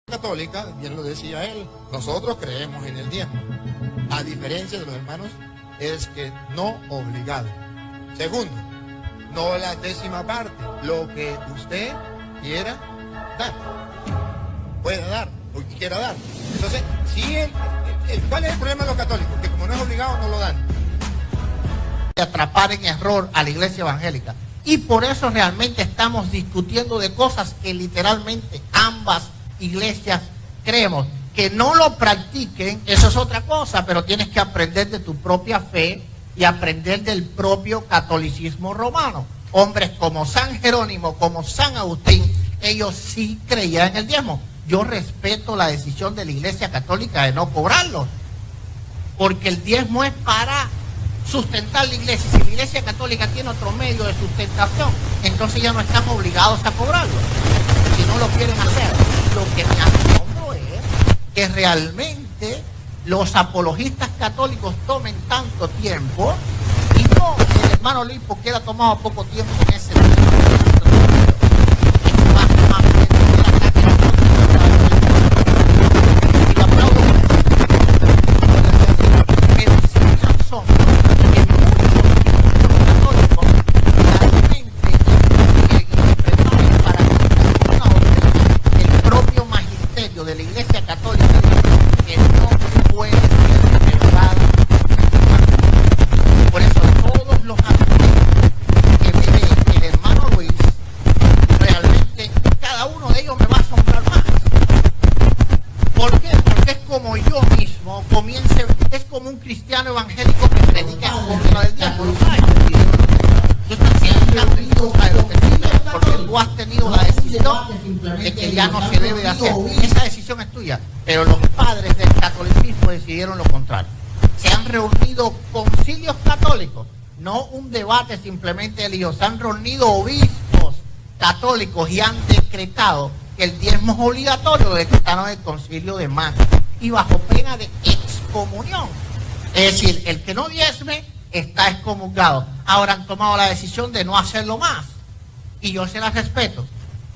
Católica, bien lo decía él, nosotros creemos en el diezmo. A diferencia de los hermanos, es que no obligado. Segundo, no la décima parte, lo que usted quiera dar. Pueda dar, lo que quiera dar. Entonces, si ¿cuál es el problema de los católicos? Que como no es obligado, no lo dan. Atrapar en error a la iglesia evangélica. Y por eso realmente estamos discutiendo de cosas que literalmente ambas iglesias creemos. Que no lo practiquen, eso es otra cosa, pero tienes que aprender de tu propia fe y aprender del propio catolicismo romano. Hombres como San Jerónimo, como San Agustín, ellos sí creían en el diezmo. Yo respeto la decisión de la iglesia católica de no cobrarlo, porque el diezmo es para sustentar la iglesia. Si la iglesia católica tiene otro medio de sustentación, entonces ya no están obligados a cobrarlo, si no lo quieren hacer. Lo que me asombro es que realmente los apologistas católicos tomen tanto tiempo y no el hermano Luis, porque él ha tomado poco tiempo en ese tiempo. De la iglesia católica que no puede ser elevada. Por eso todos los argumentos que me ve el hermano Luis, realmente cada uno de ellos me va a asombrar más. ¿Por qué? Porque es como yo mismo comience, es como un cristiano evangélico que predica en contra del diablo. Tú estás siendo porque tú has tenido la decisión de que ya no se debe de hacer. Esa decisión es tuya, pero los padres del catolicismo decidieron lo contrario. Se han reunido concilios católicos, no un debate simplemente religioso. Se han reunido obispos católicos y han decretado que el diezmo es obligatorio, lo decretaron en el concilio de Macon y bajo pena de excomunión. Es decir, el que no diezme está excomulgado. Ahora han tomado la decisión de no hacerlo más y yo se las respeto,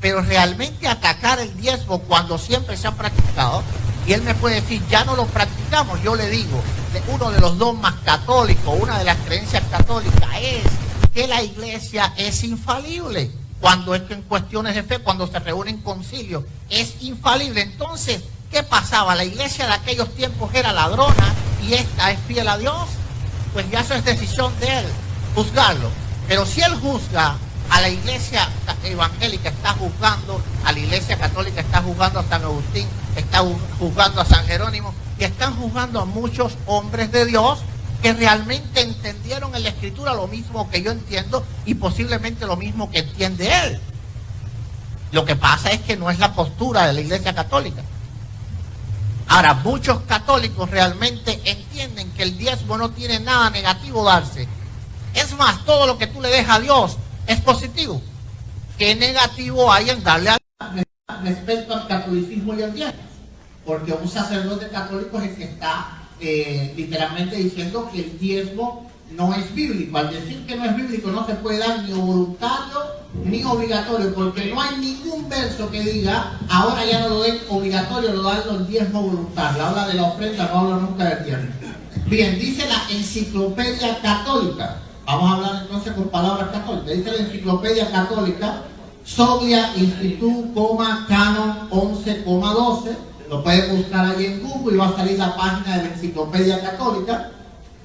pero realmente atacar el diezmo cuando siempre se ha practicado, y él me puede decir ya no lo practicamos, yo le digo, uno de los dogmas católicos, una de las creencias católicas es que la iglesia es infalible. Cuando es que en cuestiones de fe, cuando se reúnen concilios, es infalible. Entonces, ¿qué pasaba? La iglesia de aquellos tiempos era ladrona y esta es fiel a Dios. Pues ya eso es decisión de él, juzgarlo. Pero si él juzga a la iglesia evangélica, está juzgando a la iglesia católica, está juzgando a San Agustín, está juzgando a San Jerónimo, y están juzgando a muchos hombres de Dios que realmente entendieron en la Escritura lo mismo que yo entiendo y posiblemente lo mismo que entiende él. Lo que pasa es que no es la postura de la iglesia católica. Ahora, muchos católicos realmente entienden que el diezmo no tiene nada negativo darse. Es más, todo lo que tú le dejas a Dios es positivo. ¿Qué negativo hay en darle a Dios respecto al catolicismo y al diezmo? Porque un sacerdote católico es el que está literalmente diciendo que el diezmo no es bíblico. Al decir que no es bíblico, no se puede dar ni voluntario ni obligatorio, porque no hay ningún verso que diga ahora ya no lo den obligatorio, lo dan el diezmo voluntario. Habla de la ofrenda, no habla nunca del diezmo. Bien, dice la enciclopedia católica. Vamos a hablar entonces con palabras católicas. Dice la enciclopedia católica, Soglia Institut, Canon 11,12. Lo pueden buscar ahí en Google y va a salir la página de la enciclopedia católica.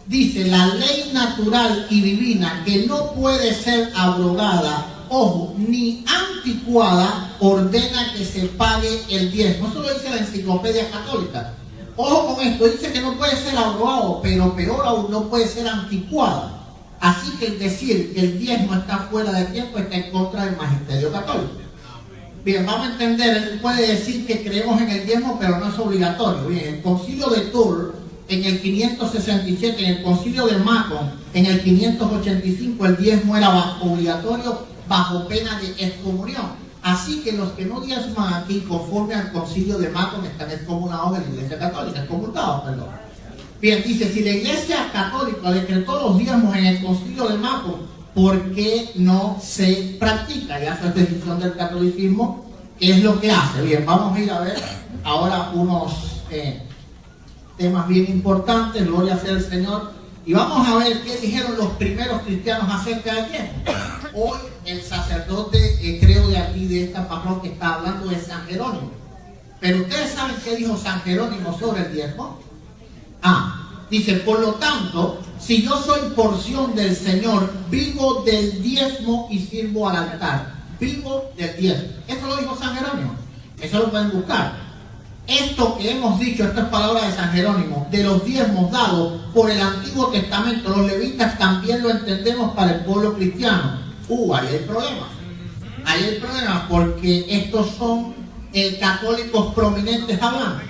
Dice, la ley natural y divina que no puede ser abrogada, ojo, ni anticuada, ordena que se pague el diezmo. Eso lo dice la enciclopedia católica. Ojo con esto, dice que no puede ser abrogado, pero peor aún, no puede ser anticuada. Así que el decir que el diezmo está fuera de tiempo está en contra del magisterio católico. Bien, vamos a entender, él puede decir que creemos en el diezmo, pero no es obligatorio. Bien, el concilio de Tours, en el 567, en el concilio de Macon, en el 585, el diezmo era obligatorio bajo pena de excomunión. Así que los que no diezman aquí, conforme al concilio de Macon, están excomunicados de la iglesia católica, excomulgados, perdón. Bien, dice, si la iglesia católica decretó los diezmos en el concilio de Macon, ¿por qué no se practica? Ya esa es decisión del catolicismo ¿qué es lo que hace? Bien, vamos a ir a ver ahora unos temas bien importantes, gloria sea el Señor, y vamos a ver qué dijeron los primeros cristianos acerca del diezmo. Hoy el sacerdote, creo de aquí, de esta parroquia, está hablando de San Jerónimo. Pero ustedes saben qué dijo San Jerónimo sobre el diezmo. Dice, por lo tanto, si yo soy porción del Señor, vivo del diezmo y sirvo al altar. Vivo del diezmo. Esto lo dijo San Jerónimo. Eso lo pueden buscar. Esto que hemos dicho, esta es palabra de San Jerónimo, de los diezmos dados por el Antiguo Testamento, los levitas también lo entendemos para el pueblo cristiano. Ahí hay problemas. Ahí hay problemas porque estos son católicos prominentes hablando.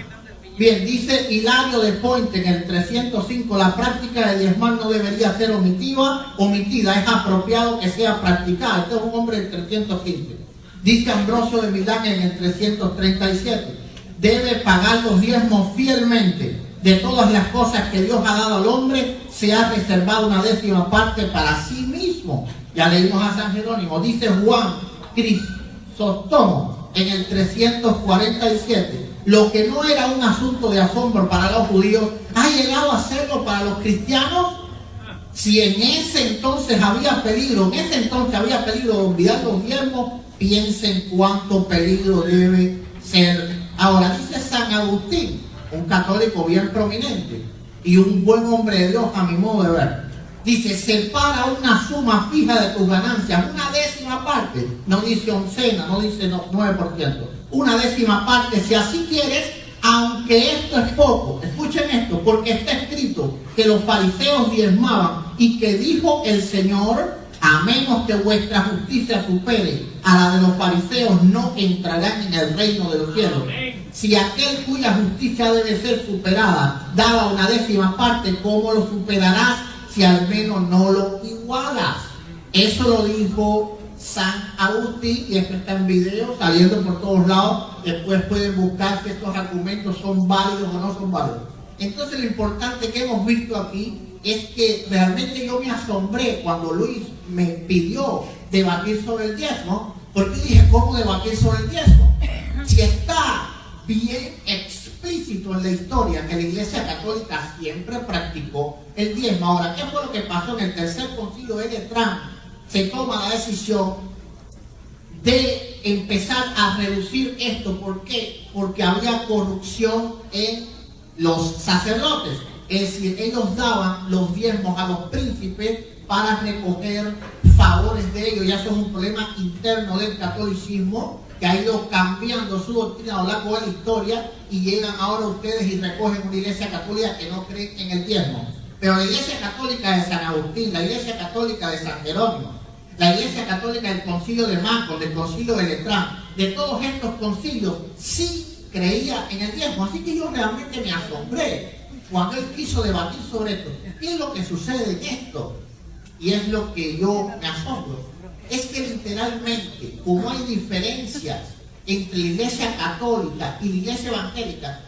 Bien, dice Hilario de Pointe en el 305, la práctica de diezmar no debería ser omitida, es apropiado que sea practicada. Este es un hombre del 315. Dice Ambrosio de Milán en el 337, debe pagar los diezmos fielmente. De todas las cosas que Dios ha dado al hombre, se ha reservado una 10ª parte para sí mismo. Ya leímos a San Jerónimo. Dice Juan Crisóstomo en el 347, lo que no era un asunto de asombro para los judíos, ha llegado a serlo para los cristianos. Si en ese entonces había peligro, de olvidar los diezmos, piensen cuánto peligro debe ser. Ahora dice San Agustín, un católico bien prominente y un buen hombre de Dios a mi modo de ver. Dice, separa una suma fija de tus ganancias, una 10ª parte, no dice oncena, no dice 9%, una 10ª parte, si así quieres, aunque esto es poco. Escuchen esto, porque está escrito que los fariseos diezmaban y que dijo el Señor, a menos que vuestra justicia supere a la de los fariseos, no entrarán en el reino de los cielos. Si aquel cuya justicia debe ser superada daba una 10ª parte, ¿cómo lo superarás si al menos no lo igualas? Eso lo dijo San Agustín, y esto está en video, saliendo por todos lados. Después pueden buscar si estos argumentos son válidos o no son válidos. Entonces lo importante que hemos visto aquí es que realmente yo me asombré cuando Luis me pidió debatir sobre el diezmo, porque dije, ¿cómo debatir sobre el diezmo? Si está bien explícito en la historia que la Iglesia Católica siempre practicó el diezmo. Ahora, ¿qué fue lo que pasó en el tercer concilio de Letrán? Se toma la decisión de empezar a reducir esto. ¿Por qué? Porque había corrupción en los sacerdotes. Es decir, ellos daban los diezmos a los príncipes para recoger favores de ellos. Ya eso es un problema interno del catolicismo que ha ido cambiando su doctrina a lo largo de la historia, y llegan ahora ustedes y recogen una iglesia católica que no cree en el diezmo. Pero la iglesia católica de San Agustín, la iglesia católica de San Jerónimo, la iglesia católica del concilio de Macon, del concilio de Letrán, de todos estos concilios, sí creía en el diezmo. Así que yo realmente me asombré cuando él quiso debatir sobre esto. ¿Qué es lo que sucede en esto? Y es lo que yo me asombro. Es que literalmente, como hay diferencias entre la iglesia católica y la iglesia evangélica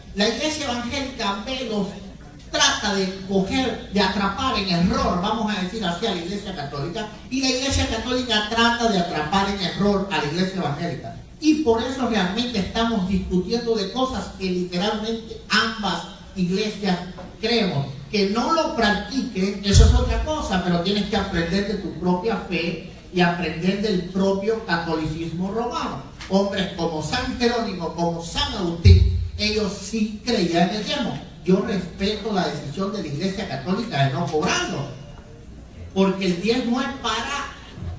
trata de coger, de atrapar en error, vamos a decir así, a la iglesia católica, y la iglesia católica trata de atrapar en error a la iglesia evangélica. Y por eso realmente estamos discutiendo de cosas que literalmente ambas iglesias creemos. Que no lo practiquen, eso es otra cosa, pero tienes que aprender de tu propia fe y aprender del propio catolicismo romano. Hombres como San Jerónimo, como San Agustín, ellos sí creían en el diezmo. Yo respeto la decisión de la Iglesia Católica de no cobrarlo, porque el diezmo es para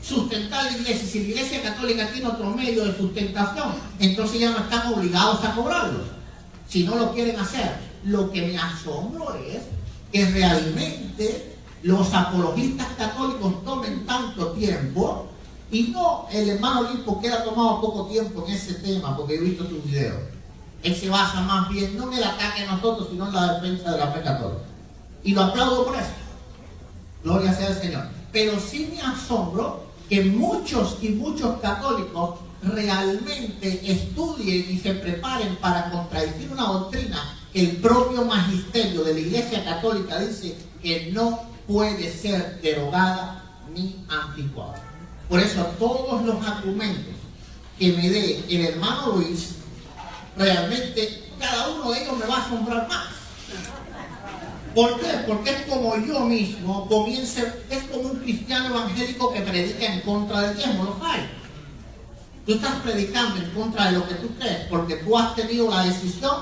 sustentar la iglesia. Si la Iglesia Católica tiene otro medio de sustentación, entonces ya no están obligados a cobrarlo, si no lo quieren hacer. Lo que me asombro es que realmente los apologistas católicos tomen tanto tiempo, y no el hermano Limpo, que ha tomado poco tiempo en ese tema, porque he visto sus videos. Él se basa más bien no en el ataque a nosotros, sino en la defensa de la fe católica. Y lo aplaudo por eso. Gloria sea al Señor. Pero sí me asombro que muchos católicos realmente estudien y se preparen para contradecir una doctrina que el propio magisterio de la Iglesia Católica dice que no puede ser derogada ni anticuada. Por eso todos los argumentos que me dé el hermano Luis, realmente cada uno de ellos me va a asombrar más. ¿Por qué? Porque es como yo mismo es como un cristiano evangélico que predica en contra del diezmo, ¿lo sabes? Tú estás predicando en contra de lo que tú crees, porque tú has tenido la decisión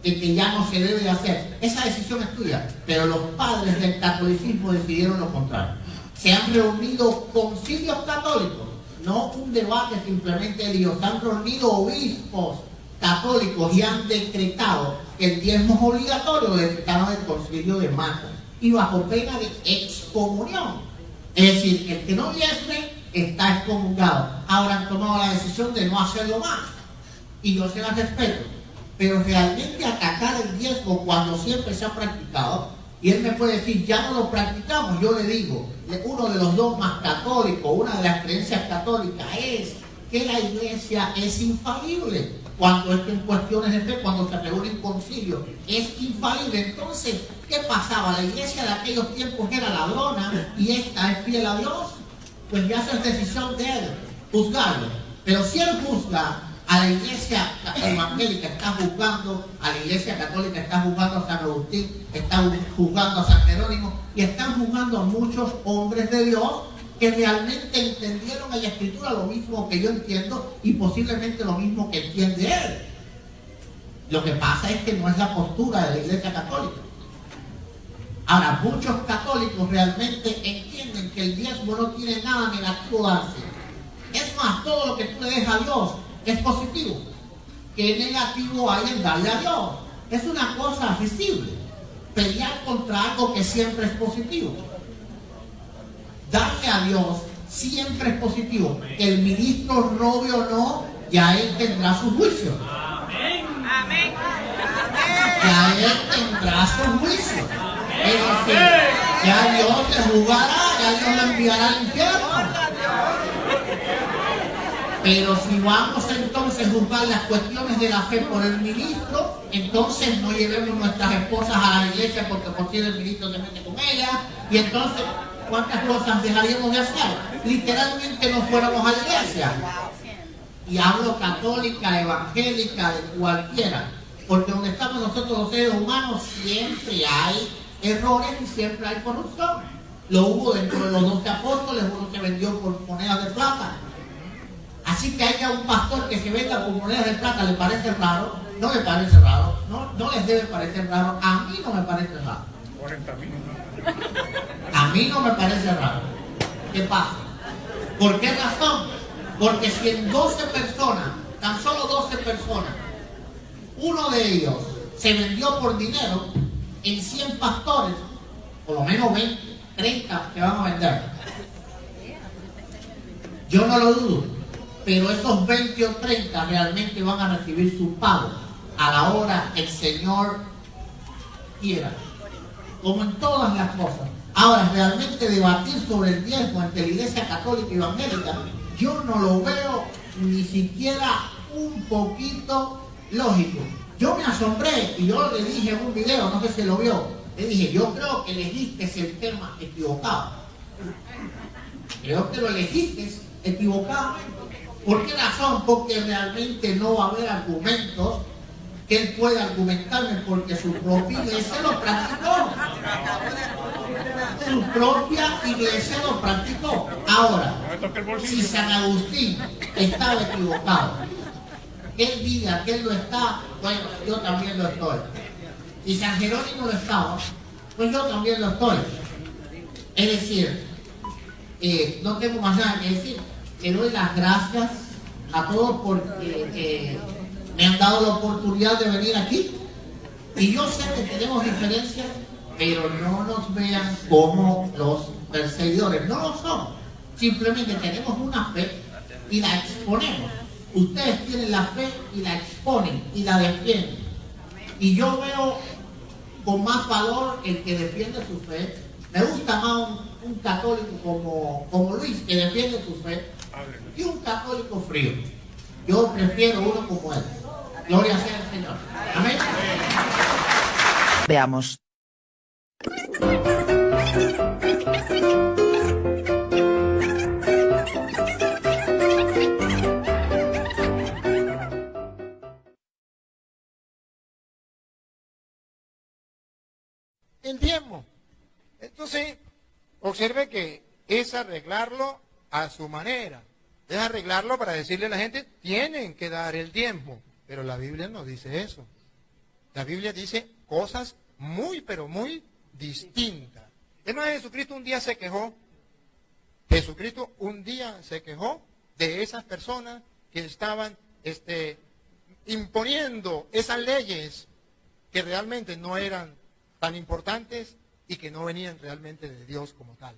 de que ya no se debe de hacer. Esa decisión es tuya, pero los padres del catolicismo decidieron lo contrario. Se han reunido concilios católicos, no un debate simplemente de Dios, se han reunido obispos católicos y han decretado que el diezmo es obligatorio, lo decretaron el concilio de Mata, y bajo pena de excomunión. Es decir, el que no diezme está excomulgado. Ahora han tomado la decisión de no hacerlo más, y yo se las respeto. Pero realmente atacar el diezmo cuando siempre se ha practicado, y él me puede decir, ya no lo practicamos, yo le digo, uno de los dogmas católicos, una de las creencias católicas es que la iglesia es infalible. Cuando es en cuestiones de fe, cuando se reúne en concilio, es infalible. Entonces, ¿qué pasaba? La iglesia de aquellos tiempos era ladrona y esta es fiel a Dios. Pues ya eso es decisión de él, juzgarlo. Pero si él juzga a la iglesia evangélica, está juzgando a la iglesia católica, está juzgando a San Agustín, está juzgando a San Jerónimo y están juzgando a muchos hombres de Dios que realmente entendieron en la escritura lo mismo que yo entiendo y posiblemente lo mismo que entiende él. Lo que pasa es que no es la postura de la iglesia católica. Ahora, muchos católicos realmente entienden que el diezmo no tiene nada negativo darse. Es más, todo lo que tú le des a Dios es positivo. ¿Qué negativo hay en darle a Dios? Es una cosa accesible. Pelear contra algo que siempre es positivo. Darle a Dios siempre es positivo. Que el ministro robe o no, ya él tendrá su juicio. Amén. Amén. Ya él tendrá su juicio. Es decir, ya Dios te juzgará, ya Dios lo enviará al infierno. Pero si vamos entonces a juzgar las cuestiones de la fe por el ministro, entonces no llevemos nuestras esposas a la iglesia porque por si el ministro se mete con ellas, y entonces ¿cuántas cosas dejaríamos de hacer? Literalmente no fuéramos a la iglesia. Y hablo católica, evangélica, de cualquiera. Porque donde estamos nosotros los seres humanos siempre hay errores y siempre hay corrupción. Lo hubo dentro de los 12 apóstoles, uno se vendió por monedas de plata. Así que haya un pastor que se venda por monedas de plata, ¿le parece raro? No le parece raro. No les debe parecer raro. A mí no me parece raro. 40.000. A mí no me parece raro. ¿Qué pasa? ¿Por qué razón? Porque si en 12 personas, tan solo 12 personas, uno de ellos se vendió por dinero, en 100 pastores, por lo menos 20, 30 se van a vender. Yo no lo dudo, pero esos 20 o 30 realmente van a recibir su pago a la hora que el Señor quiera. Como en todas las cosas. Ahora, realmente debatir sobre el diezmo entre la iglesia católica y evangélica, yo no lo veo ni siquiera un poquito lógico. Yo me asombré y yo le dije en un video, no sé si lo vio, le dije, yo creo que elegiste el tema equivocado. Creo que lo elegiste equivocadamente. ¿Por qué razón? Porque realmente no va a haber argumentos que él pueda argumentarme porque su propia iglesia lo practicó. Su propia iglesia lo practicó. Ahora, si San Agustín estaba equivocado, que él diga que él lo está, bueno, yo también lo estoy. Si San Jerónimo lo estaba, pues yo también lo estoy. Es decir, no tengo más nada que decir. Le doy las gracias a todos porque me han dado la oportunidad de venir aquí. Y yo sé que tenemos diferencias, pero no nos vean como los perseguidores. No lo somos. Simplemente tenemos una fe y la exponemos. Ustedes tienen la fe y la exponen y la defienden. Y yo veo con más valor el que defiende su fe. Me gusta más un católico como Luis, que defiende su fe, y un católico frío. Yo prefiero uno como él. Gloria sea al Señor. Amén. Veamos. el diezmo. Entonces, observe que es arreglarlo a su manera. Es arreglarlo para decirle a la gente, tienen que dar el diezmo. Pero la Biblia no dice eso. La Biblia dice cosas muy, pero muy distintas. Es más, Jesucristo un día se quejó. Jesucristo un día se quejó de esas personas que estaban imponiendo esas leyes que realmente no eran tan importantes y que no venían realmente de Dios como tal.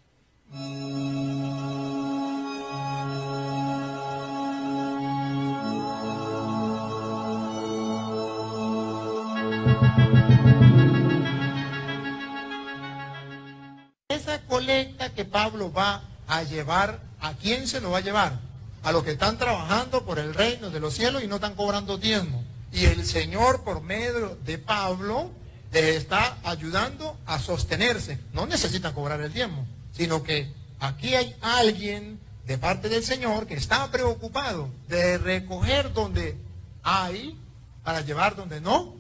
Esa colecta que Pablo va a llevar, ¿a quién se lo va a llevar? A los que están trabajando por el reino de los cielos y no están cobrando diezmo. Y el Señor, por medio de Pablo, les está ayudando a sostenerse. No necesitan cobrar el diezmo, sino que aquí hay alguien de parte del Señor que está preocupado de recoger donde hay para llevar donde no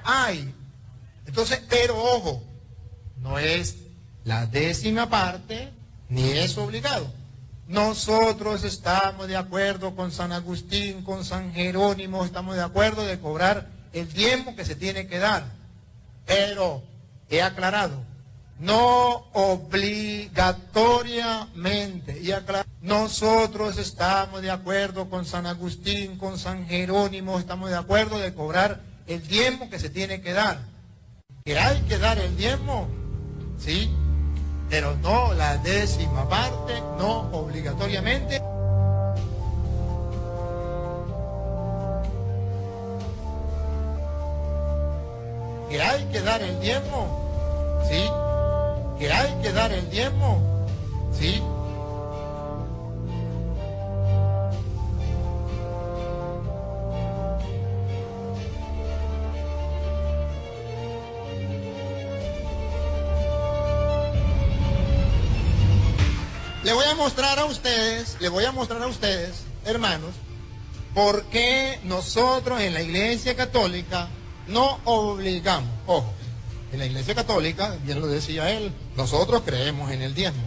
hay. Entonces, pero ojo, no es la 10ª parte, ni es obligado. Nosotros estamos de acuerdo con San Agustín, con San Jerónimo, estamos de acuerdo de cobrar el diezmo que se tiene que dar. Pero, he aclarado, no obligatoriamente. Nosotros estamos de acuerdo con San Agustín, con San Jerónimo, estamos de acuerdo de cobrar el diezmo que se tiene que dar. Que hay que dar el diezmo, ¿sí? Pero no la 10ª parte, no obligatoriamente. Que hay que dar el diezmo, ¿sí? Que hay que dar el diezmo, ¿sí? Le voy a mostrar a ustedes, hermanos, por qué nosotros en la Iglesia Católica no obligamos. Ojo, en la Iglesia Católica, bien lo decía él, nosotros creemos en el diezmo.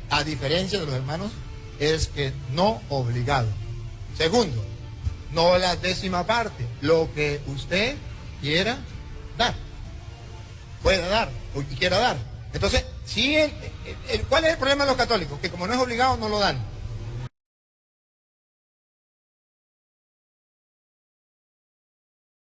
A diferencia de los hermanos, es que no obligado. Segundo, no la 10ª parte, lo que usted quiera dar, pueda dar o quiera dar. Entonces, ¿cuál es el problema de los católicos? Que como no es obligado, no lo dan.